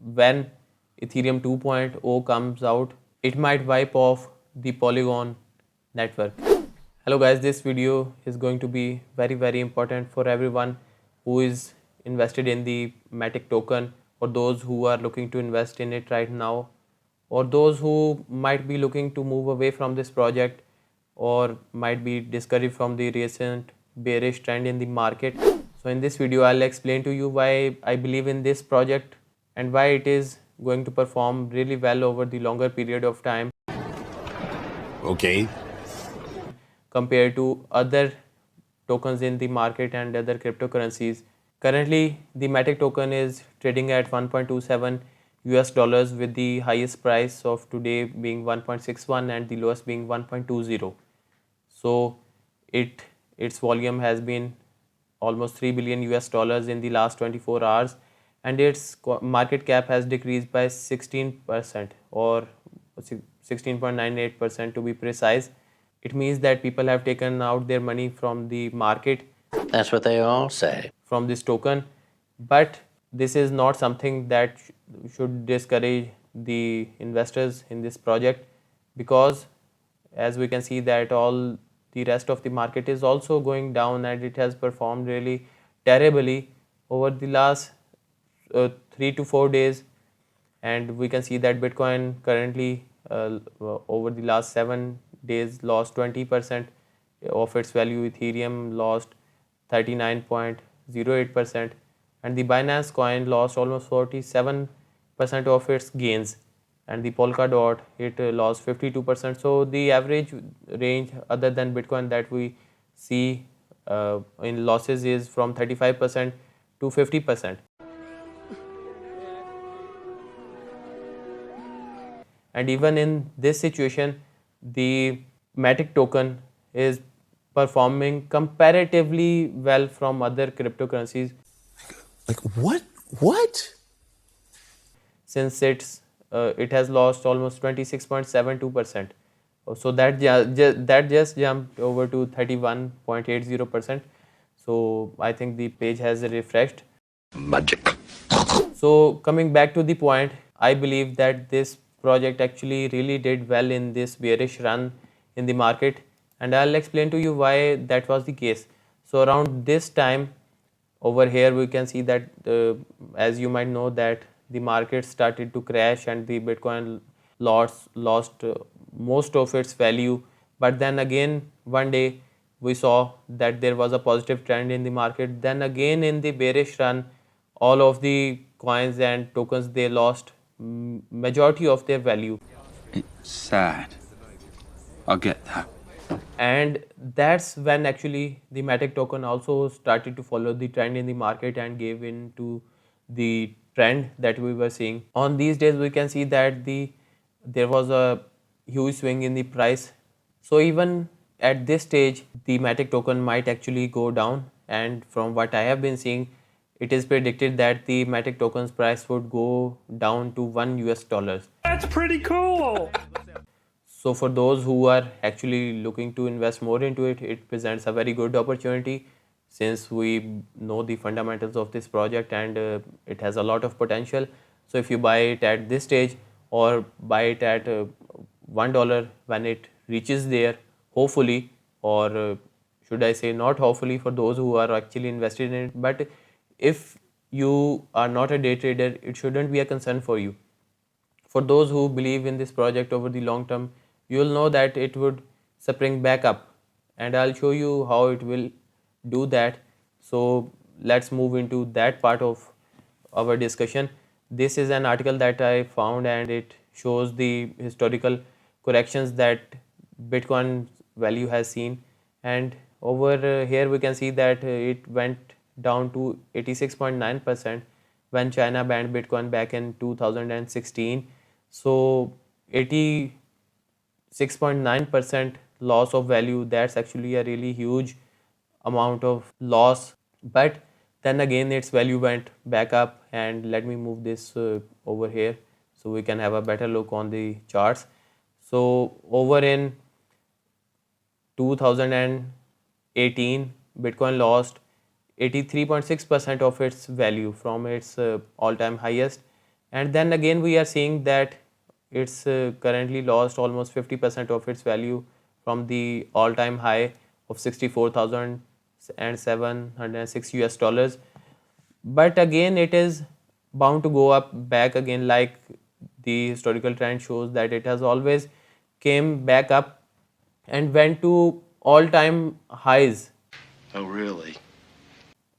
when Ethereum 2.0 comes out, it might wipe off the Polygon network. Hello guys, this video is going to be very important for everyone who is invested in the MATIC token, or those who are looking to invest in it right now, or those who might be looking to move away from this project, or might be discouraged from the recent bearish trend in the market. So in this video I'll explain to you why I believe in this project and why it is going to perform really well over the longer period of time. Okay. Compared to other tokens in the market and other cryptocurrencies. Currently, the MATIC token is trading at 1.27 US dollars, with the highest price of today being 1.61 and the lowest being 1.20. So its volume has been almost 3 billion US dollars in the last 24 hours, and its market cap has decreased by 16%, or 16.98% to be precise. It means that people have taken out their money from the market. That's what they all say. From this token, but this is not something that should discourage the investors in this project, because as we can see that all the rest of the market is also going down, and it has performed really terribly over the last 3 to 4 days. And we can see that Bitcoin currently over the last 7 days lost 20% of its value. Ethereum lost 39.08%, and the Binance coin lost almost 47% of its gains, and the Polkadot, it lost 52%. So the average range other than Bitcoin that we see in losses is from 35% to 50%. And even in this situation, the MATIC token is performing comparatively well from other cryptocurrencies. Like what? What? Since it has lost almost 26.72%. So that just jumped over to 31.80%. So I think the page has refreshed. Magic. So coming back to the point, I believe that this project actually really did well in this bearish run in the market, and I'll explain to you why that was the case. So around this time over here, we can see that as you might know that the market started to crash and the Bitcoin lost most of its value. But then again one day we saw that there was a positive trend in the market. Then again in the bearish run, all of the coins and tokens, they lost majority of their value. It's sad. I get that. And that's when actually the MATIC token also started to follow the trend in the market and gave in to the trend that we were seeing. On these days we can see that there was a huge swing in the price. So even at this stage the MATIC token might actually go down, and from what I have been seeing, it is predicted that the MATIC token's price would go down to $1 US. That's pretty cool. So for those who are actually looking to invest more into it, it presents a very good opportunity, since we know the fundamentals of this project, and it has a lot of potential. So if you buy it at this stage, or buy it at $1 when it reaches there, hopefully, or should I say not hopefully for those who are actually invested in it, but if you are not a day trader, it shouldn't be a concern for you. For those who believe in this project over the long term, you will know that it would spring back up, and I'll show you how it will do that. So let's move into that part of our discussion. This is an article that I found, and it shows the historical corrections that Bitcoin value has seen. And over here we can see that it went down to 86.9% when China banned Bitcoin back in 2016. So 86.9% loss of value, that's actually a really huge amount of loss. But then again its value went back up, and let me move this over here so we can have a better look on the charts. So over in 2018, Bitcoin lost 83.6% of its value from its all-time highest, And then again we are seeing that it's currently lost almost 50% of its value from the all-time high of 64,706 US dollars. But again it is bound to go up back again, like the historical trend shows that it has always came back up and went to all-time highs. Oh, really?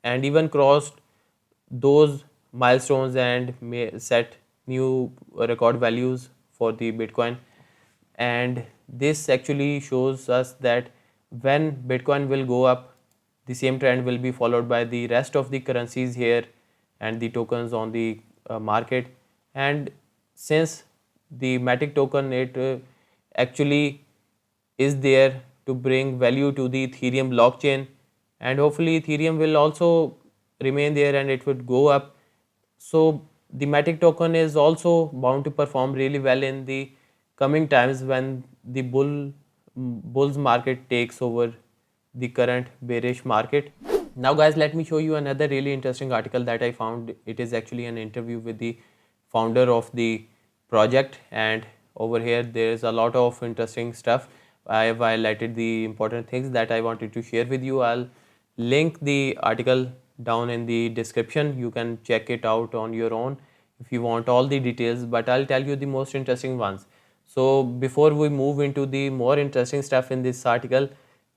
And even crossed those milestones and set new record values for the Bitcoin. And this actually shows us that when Bitcoin will go up, the same trend will be followed by the rest of the currencies here and the tokens on the market. And since the MATIC token, it actually is there to bring value to the Ethereum blockchain, and hopefully Ethereum will also remain there and it would go up. So the MATIC token is also bound to perform really well in the coming times when the bulls market takes over the current bearish market. Now guys, let me show you another really interesting article that I found. It is actually an interview with the founder of the project, and over here there is a lot of interesting stuff. I have highlighted the important things that I wanted to share with you. I'll link the article down in the description. You can check it out on your own if you want all the details, but I'll tell you the most interesting ones. So before we move into the more interesting stuff in this article,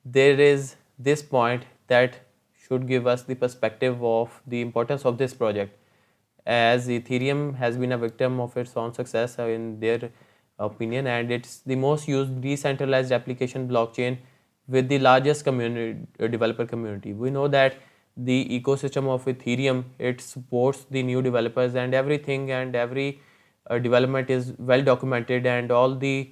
there is this point that should give us the perspective of the importance of this project, as Ethereum has been a victim of its own success in their opinion, and it's the most used decentralized application blockchain with the largest community developer community. We know that the ecosystem of Ethereum, it supports the new developers and everything, and every development is well documented, and all the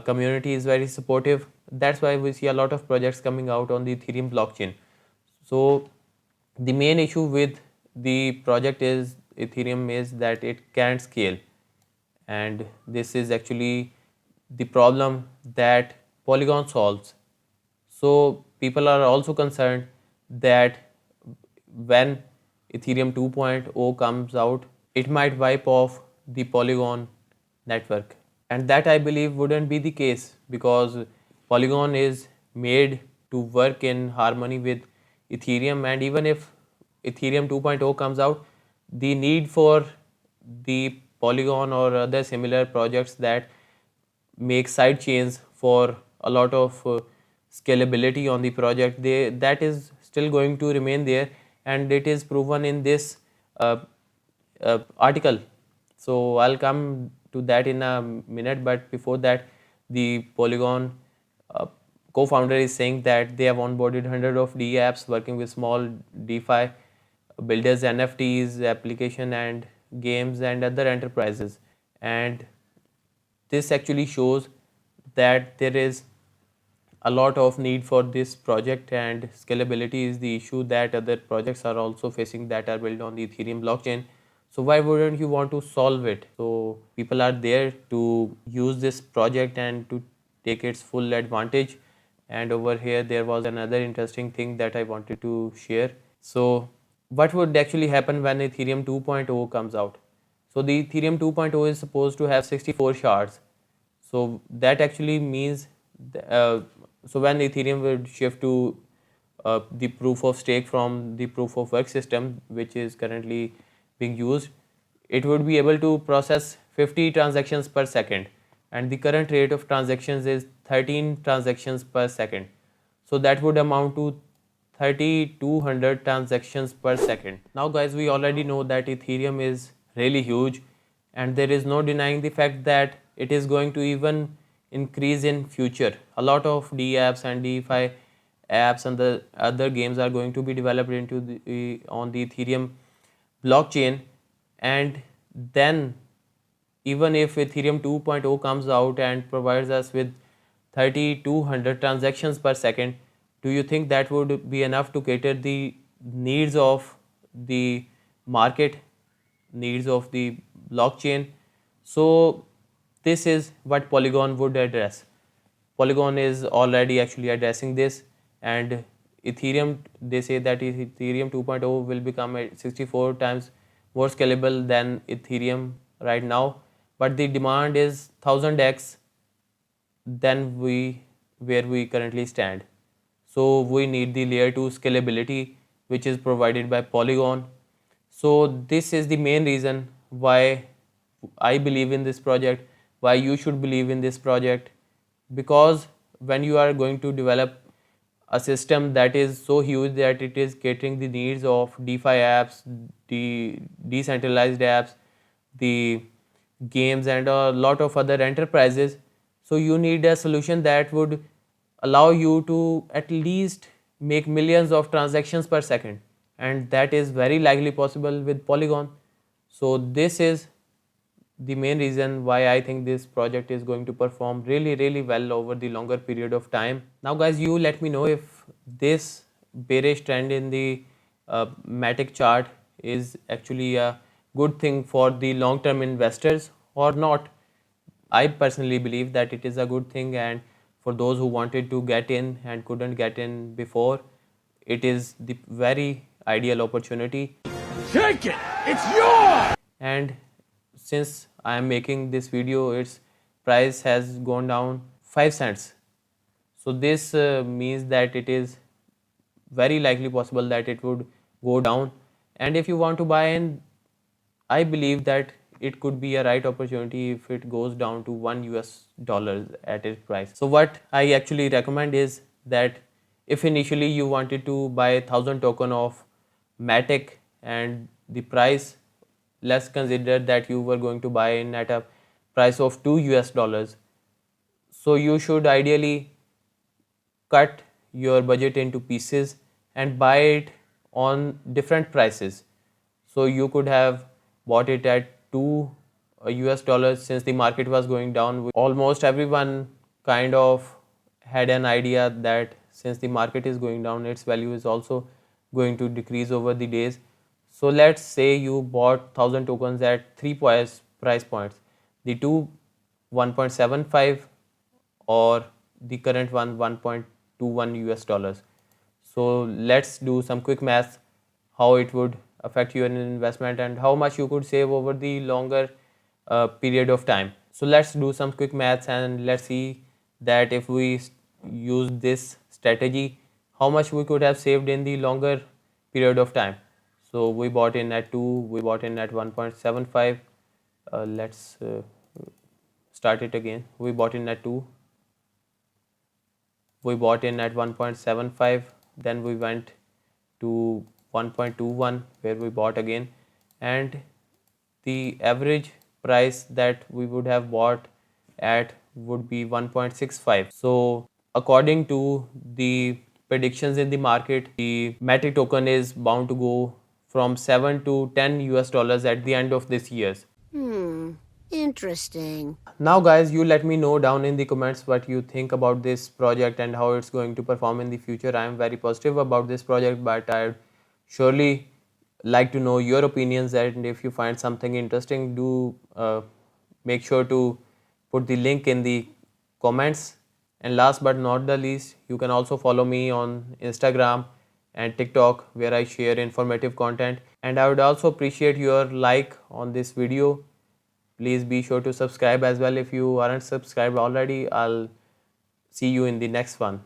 community is very supportive. That's why we see a lot of projects coming out on the Ethereum blockchain. So the main issue with the project is Ethereum is that it can't scale, and this is actually the problem that Polygon solves. So people are also concerned that when Ethereum 2.0 comes out, it might wipe off the Polygon network. And that I believe wouldn't be the case, because Polygon is made to work in harmony with Ethereum, and even if Ethereum 2.0 comes out, the need for the Polygon or other similar projects that make side chains for a lot of scalability on the project, that is still going to remain there, and it is proven in this article. So I'll come to that in a minute, but before that, the Polygon uh, co-founder is saying that they have onboarded hundreds of D apps working with small DeFi builders, NFTs, application and games and other enterprises. And this actually shows that there is a lot of need for this project, and scalability is the issue that other projects are also facing that are built on the Ethereum blockchain. So why wouldn't you want to solve it? So people are there to use this project and to take its full advantage. And over here there was another interesting thing that I wanted to share. So what would actually happen when Ethereum 2.0 comes out? So the Ethereum 2.0 is supposed to have 64 shards. So that actually means so when Ethereum will shift to the proof of stake from the proof of work system, which is currently being used, it would be able to process 50 transactions per second, and the current rate of transactions is 13 transactions per second. So that would amount to 3200 transactions per second. Now guys, we already know that Ethereum is really huge, and there is no denying the fact that it is going to even increase in future. A lot of D apps and DeFi apps and the other games are going to be developed into on the Ethereum blockchain. And then even if Ethereum 2.0 comes out and provides us with 3200 transactions per second, do you think that would be enough to cater the needs of the market, needs of the blockchain? So this is what Polygon would address. Polygon is already actually addressing this, and Ethereum, they say that Ethereum 2.0 will become 64 times more scalable than Ethereum right now, but the demand is 1000x than where we currently stand. So we need the layer 2 scalability, which is provided by Polygon. So this is the main reason why I believe in this project, why you should believe in this project, because when you are going to develop a system that is so huge that it is catering the needs of DeFi apps, the decentralized apps, the games, and a lot of other enterprises. So you need a solution that would allow you to at least make millions of transactions per second, and that is very likely possible with Polygon. So this is the main reason why I think this project is going to perform really well over the longer period of time. Now guys, you let me know if this bearish trend in the MATIC chart is actually a good thing for the long term investors or not. I personally believe that it is a good thing, and for those who wanted to get in and couldn't get in before, it is the very ideal opportunity. Take it! It's yours! And since I am making this video, its price has gone down 5 cents. So this means that it is very likely possible that it would go down. And if you want to buy in, I believe that it could be a right opportunity if it goes down to $1 at its price. So what I actually recommend is that if initially you wanted to buy 1000 token of MATIC and the price, let's consider that you were going to buy in at a price of $2. So you should ideally cut your budget into pieces and buy it on different prices. So you could have bought it at $2 since the market was going down. Almost everyone kind of had an idea that since the market is going down, its value is also going to decrease over the days. So let's say you bought 1000 tokens at 3 price points, the two 1.75 or the current one $1.21. So let's do some quick math how it would affect your investment and how much you could save over the longer period of time. So let's do some quick maths and let's see that if we use this strategy, how much we could have saved in the longer period of time. So we bought in at 2, we bought in at 1.75. Let's start it again. We bought in at 2, we bought in at 1.75, then we went to 1.21 where we bought again, and the average price that we would have bought at would be 1.65. So according to the predictions in the market, the MATIC token is bound to go from 7 to $10 at the end of this year. Interesting. Now guys, you let me know down in the comments what you think about this project and how it's going to perform in the future. I am very positive about this project, but I'd surely like to know your opinions, and if you find something interesting, do make sure to put the link in the comments. And last but not the least, you can also follow me on Instagram and TikTok where I share informative content, and I would also appreciate your like on this video. Please be sure to subscribe as well if you aren't subscribed already. I'll see you in the next one.